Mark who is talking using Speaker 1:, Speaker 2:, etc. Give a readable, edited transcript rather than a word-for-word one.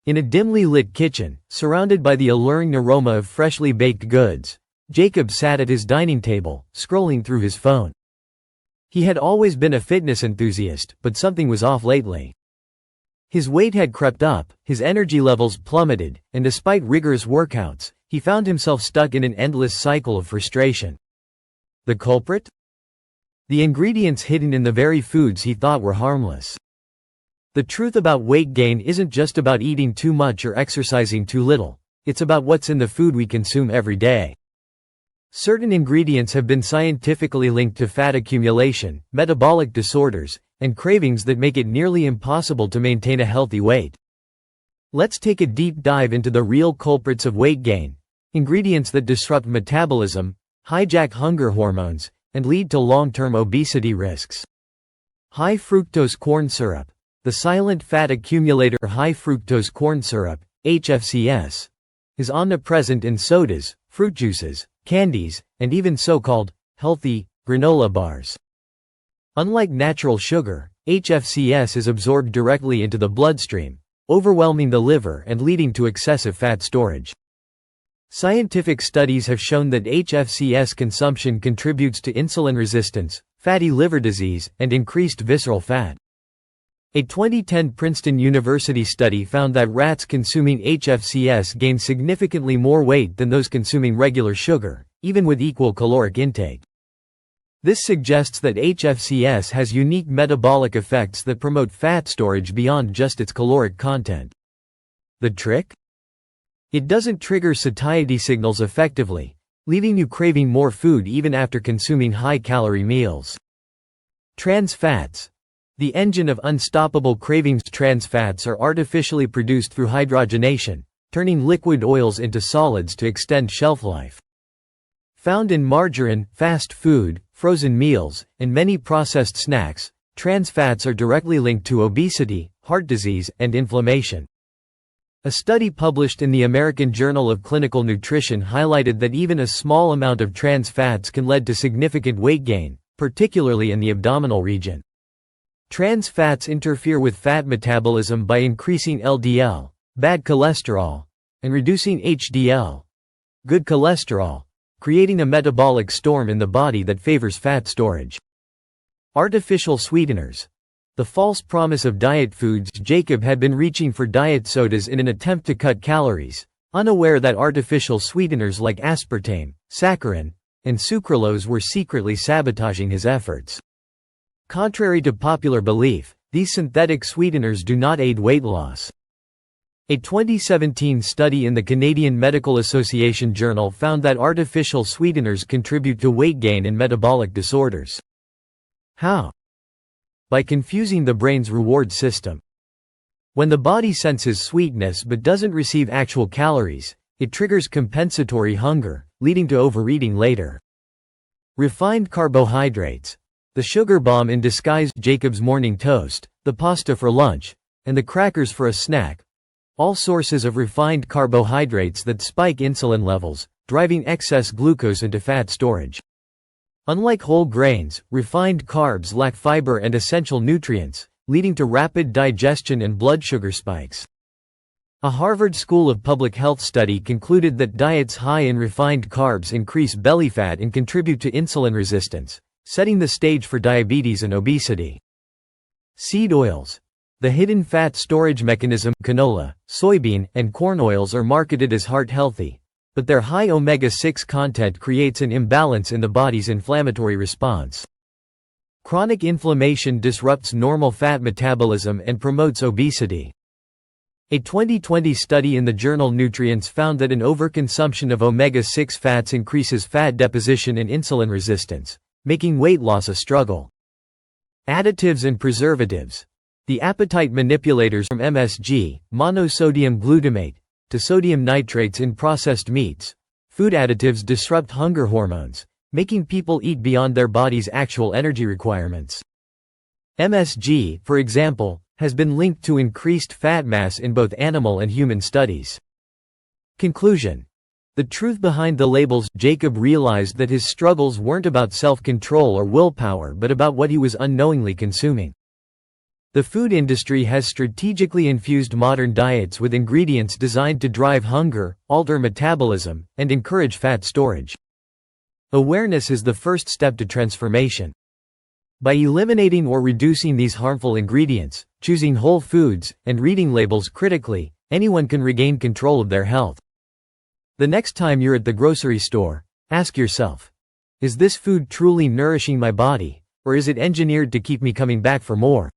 Speaker 1: In a dimly lit kitchen, surrounded by the alluring aroma of freshly baked goods, Jacob sat at his dining table, scrolling through his phone. He had always been a fitness enthusiast, but something was off lately. His weight had crept up, his energy levels plummeted, and despite rigorous workouts, he found himself stuck in an endless cycle of frustration. The culprit? The ingredients hidden in the very foods he thought were harmless. The truth about weight gain isn't just about eating too much or exercising too little, it's about what's in the food we consume every day. Certain ingredients have been scientifically linked to fat accumulation, metabolic disorders, and cravings that make it nearly impossible to maintain a healthy weight. Let's take a deep dive into the real culprits of weight gain, ingredients that disrupt metabolism, hijack hunger hormones, and lead to long-term obesity risks. High fructose corn syrup. The silent fat accumulator high fructose corn syrup, HFCS, is omnipresent in sodas, fruit juices, candies, and even so-called healthy granola bars. Unlike natural sugar, HFCS is absorbed directly into the bloodstream, overwhelming the liver and leading to excessive fat storage. Scientific studies have shown that HFCS consumption contributes to insulin resistance, fatty liver disease, and increased visceral fat. A 2010 Princeton University study found that rats consuming HFCS gained significantly more weight than those consuming regular sugar, even with equal caloric intake. This suggests that HFCS has unique metabolic effects that promote fat storage beyond just its caloric content. The trick? It doesn't trigger satiety signals effectively, leaving you craving more food even after consuming high-calorie meals. Trans fats. The engine of unstoppable cravings. Trans fats are artificially produced through hydrogenation, turning liquid oils into solids to extend shelf life. Found in margarine, fast food, frozen meals, and many processed snacks, trans fats are directly linked to obesity, heart disease, and inflammation. A study published in the American Journal of Clinical Nutrition highlighted that even a small amount of trans fats can lead to significant weight gain, particularly in the abdominal region. Trans fats interfere with fat metabolism by increasing LDL, bad cholesterol, and reducing HDL, good cholesterol, creating a metabolic storm in the body that favors fat storage. Artificial sweeteners. The false promise of diet foods. Jacob had been reaching for diet sodas in an attempt to cut calories, unaware that artificial sweeteners like aspartame, saccharin, and sucralose were secretly sabotaging his efforts. Contrary to popular belief, these synthetic sweeteners do not aid weight loss. A 2017 study in the Canadian Medical Association Journal found that artificial sweeteners contribute to weight gain and metabolic disorders. How? By confusing the brain's reward system. When the body senses sweetness but doesn't receive actual calories, it triggers compensatory hunger, leading to overeating later. Refined carbohydrates. The sugar bomb in disguise. Jacob's morning toast, the pasta for lunch, and the crackers for a snack. All sources of refined carbohydrates that spike insulin levels, driving excess glucose into fat storage. Unlike whole grains, refined carbs lack fiber and essential nutrients, leading to rapid digestion and blood sugar spikes. A Harvard School of Public Health study concluded that diets high in refined carbs increase belly fat and contribute to insulin resistance, setting the stage for diabetes and obesity. Seed oils. The hidden fat storage mechanism. Canola, soybean, and corn oils are marketed as heart-healthy, but their high omega-6 content creates an imbalance in the body's inflammatory response. Chronic inflammation disrupts normal fat metabolism and promotes obesity. A 2020 study in the journal Nutrients found that an overconsumption of omega-6 fats increases fat deposition and insulin resistance, making weight loss a struggle. Additives and preservatives. The appetite manipulators from MSG, monosodium glutamate, to sodium nitrates in processed meats. Food additives disrupt hunger hormones, making people eat beyond their body's actual energy requirements. MSG, for example, has been linked to increased fat mass in both animal and human studies. Conclusion. The truth behind the labels. Jacob realized that his struggles weren't about self-control or willpower but about what he was unknowingly consuming. The food industry has strategically infused modern diets with ingredients designed to drive hunger, alter metabolism, and encourage fat storage. Awareness is the first step to transformation. By eliminating or reducing these harmful ingredients, choosing whole foods, and reading labels critically, anyone can regain control of their health. The next time you're at the grocery store, ask yourself, is this food truly nourishing my body, or is it engineered to keep me coming back for more?